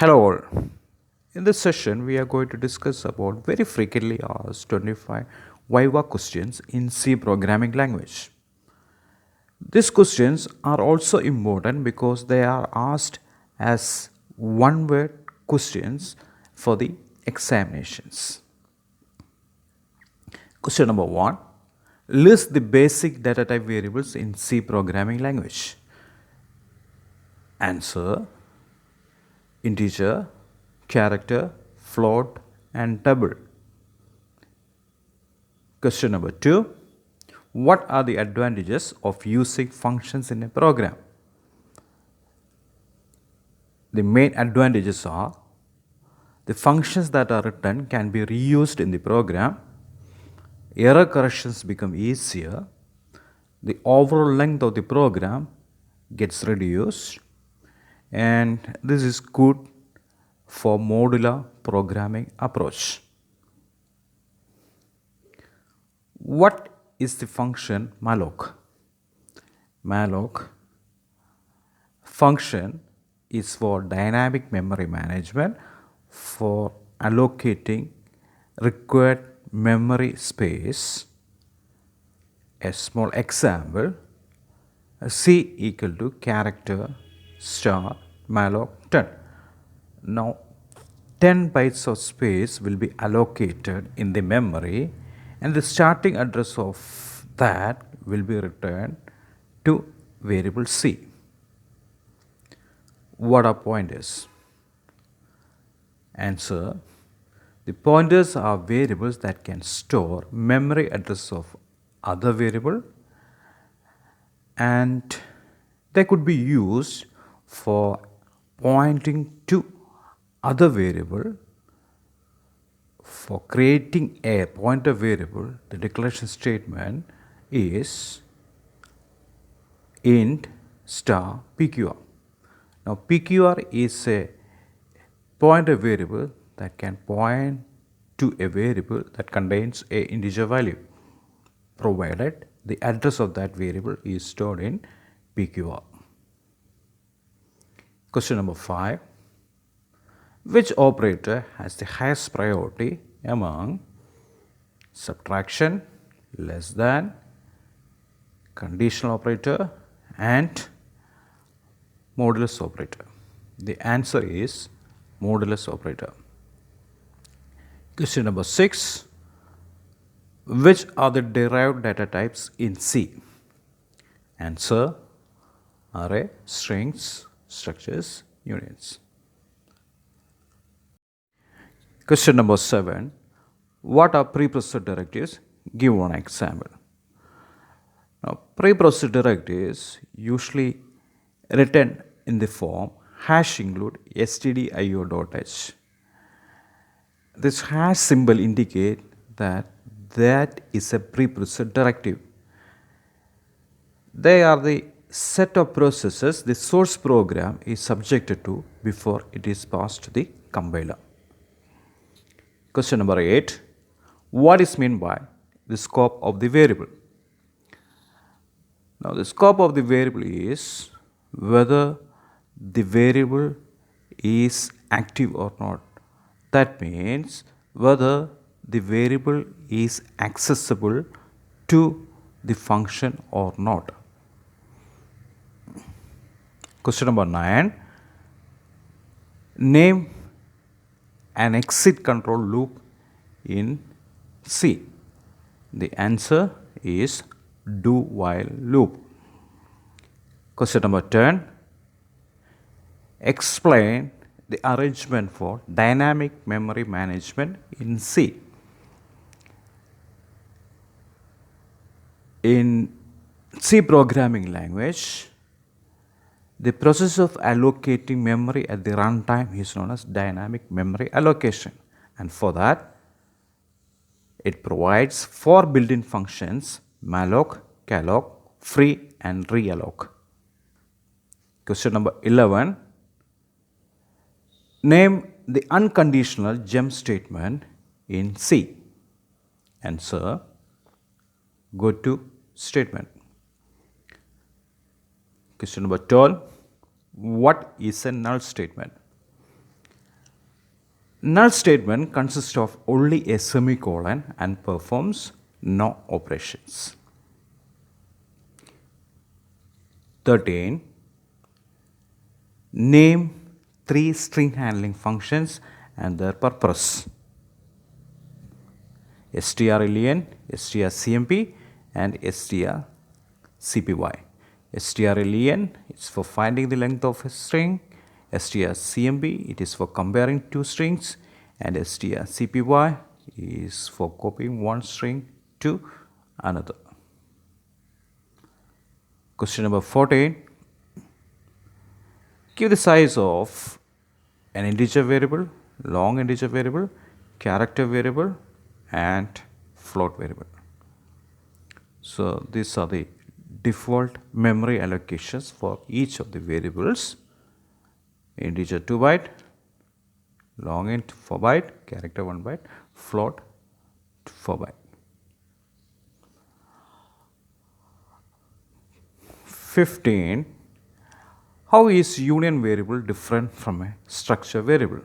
Hello all. In this session, we are going to discuss about very frequently asked 25 Viva questions in C programming language. These questions are also important because they are asked as one-word questions for the examinations. Question number 1. List the basic data type variables in C programming language. Answer: integer, character, float, and double. Question number 2. What are the advantages of using functions in a program? The main advantages are: the functions that are written can be reused in the program, error corrections become easier, the overall length of the program gets reduced, and this is good for modular programming approach. What is the function malloc? Malloc function is for dynamic memory management for allocating required memory space. A small example: C equal to character star malloc 10. Now 10 bytes of space will be allocated in the memory, and the starting address of that will be returned to variable C. What are pointers? Answer: the pointers are variables that can store memory address of other variable, and they could be used for pointing to other variable. For creating a pointer variable, the declaration statement is int star pqr. Now pqr is a pointer variable that can point to a variable that contains a integer value, provided the address of that variable is stored in pqr. Question number 5. Which operator has the highest priority among subtraction, less than, conditional operator, and modulus operator? The answer is modulus operator. Question number 6. Which are the derived data types in C? Answer: array, strings, structures, unions. Question number 7. What are preprocessor directives? Give one example. Now, preprocessor directives usually written in the form hash include stdio.h. This hash symbol indicates that is a preprocessor directive. They are the set of processes the source program is subjected to before it is passed to the compiler. Question number 8. What is meant by the scope of the variable? Now the scope of the variable is whether the variable is active or not. That means whether the variable is accessible to the function or not. Question number 9. Name an exit control loop in C. The answer is do while loop. Question number 10. Explain the arrangement for dynamic memory management in C. In C programming language, the process of allocating memory at the runtime is known as dynamic memory allocation, and for that it provides 4 built-in functions: malloc, calloc, free, and realloc. Question number 11. Name the unconditional jump statement in C. Answer: go to statement. Question number 12. What is a null statement? Null statement consists of only a semicolon and performs no operations. 13. Name 3 string handling functions and their purpose. strlen, strcmp and strcpy. strlen is for finding the length of a string, strcmp it is for comparing two strings, and strcpy is for copying one string to another. Question number 14. Give the size of an integer variable, long integer variable, character variable and float variable. So these are the default memory allocations for each of the variables. Integer 2 byte, long int 4 byte, character 1 byte, float 4 byte. 15. How is union variable different from a structure variable?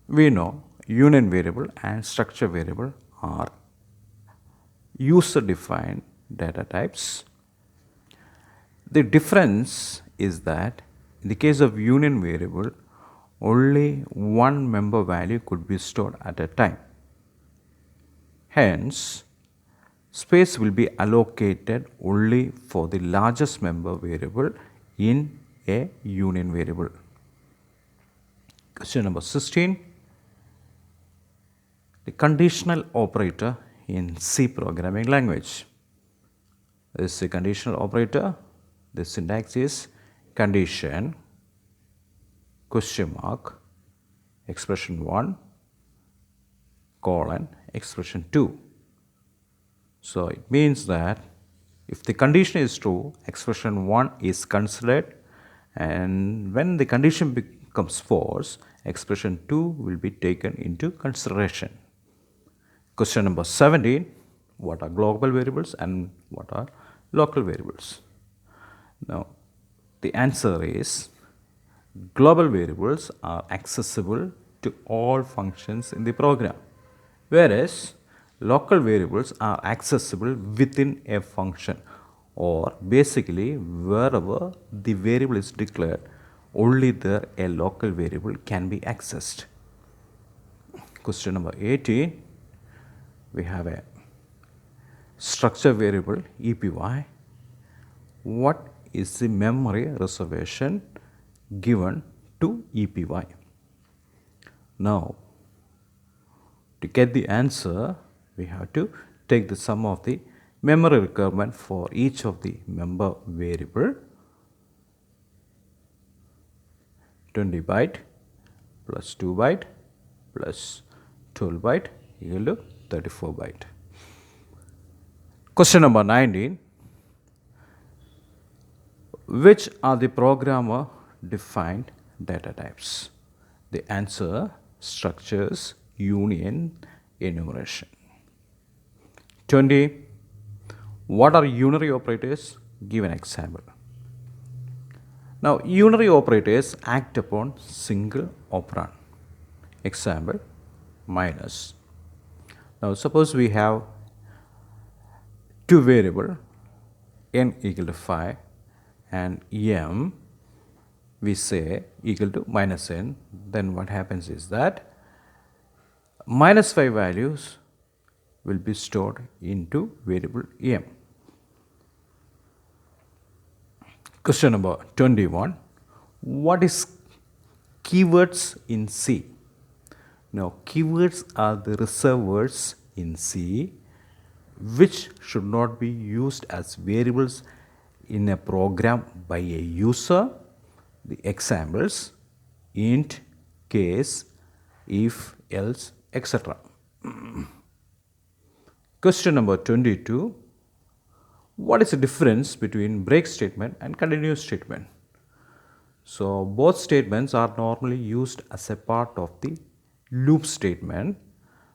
We know union variable and structure variable are user defined data types. The difference is that in the case of union variable, only one member value could be stored at a time. Hence, space will be allocated only for the largest member variable in a union variable. Question number 16. The conditional operator in C programming language. This is a conditional operator. The syntax is condition, question mark, expression 1, colon, expression 2. So it means that if the condition is true, expression 1 is considered, and when the condition becomes false, expression 2 will be taken into consideration. Question number 17. What are global variables and what are local variables? Now, the answer is global variables are accessible to all functions in the program, whereas local variables are accessible within a function, or basically wherever the variable is declared, only there a local variable can be accessed. Question number 18. We have a structure variable EPY. What is the memory reservation given to EPY? Now, to get the answer, we have to take the sum of the memory requirement for each of the member variable. 20 byte plus 2 byte plus 12 byte equal to 34 byte. Question number 19. Which are the programmer defined data types? The answer: structures, union, enumeration. 20. What are unary operators? Give an example. Now, unary operators act upon single operand. Example: minus. Now, suppose we have two variable n equal to 5 and m we say equal to minus n, then what happens is that minus 5 values will be stored into variable m. Question number 21. What is keywords in C? Now, keywords are the reserved words in C which should not be used as variables in a program by a user. The examples: int, case, if, else, etc. Question number 22. What is the difference between break statement and continue statement? So both statements are normally used as a part of the loop statement.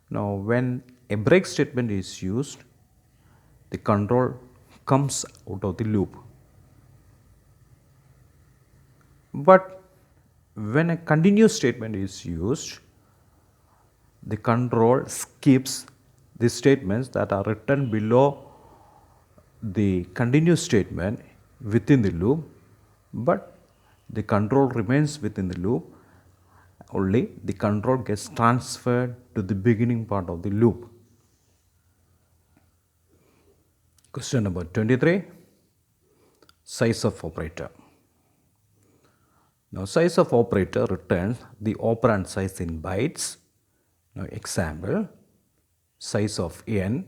Now, when a break statement is used, the control comes out of the loop. But when a continuous statement is used, the control skips the statements that are written below the continuous statement within the loop, but the control remains within the loop, only the control gets transferred to the beginning part of the loop. Question number 23, size of operator. Now size of operator returns the operand size in bytes. Now example, size of n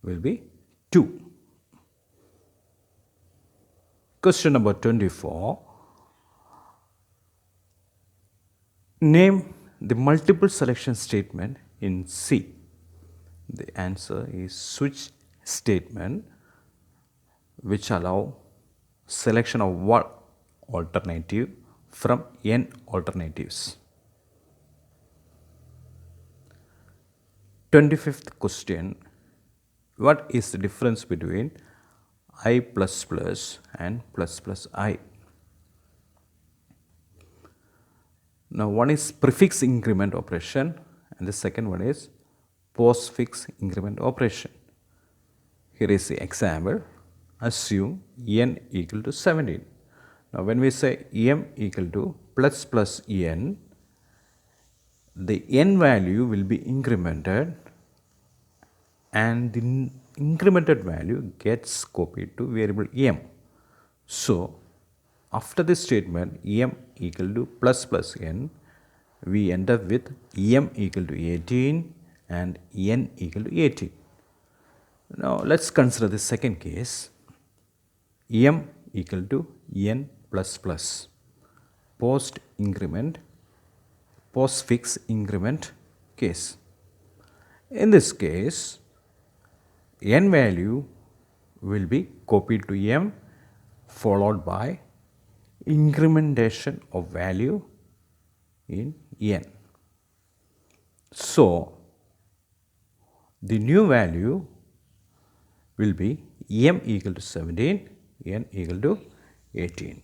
will be 2. Question number 24, name the multiple selection statement in C. The answer is switch statement, which allow selection of one alternative from n alternatives. 25th question, what is the difference between I++ and ++I? Now one is prefix increment operation and the second one is postfix increment operation. Here is the example. Assume n equal to 17. Now when we say m equal to plus n, the n value will be incremented and the incremented value gets copied to variable m. So after this statement m equal to plus n, we end up with m equal to 18 and n equal to 18. Now let's consider the second case, m equal to n plus plus, postfix increment case. In this case, n value will be copied to m followed by incrementation of value in n. So the new value will be m equal to 17, n equal to 18.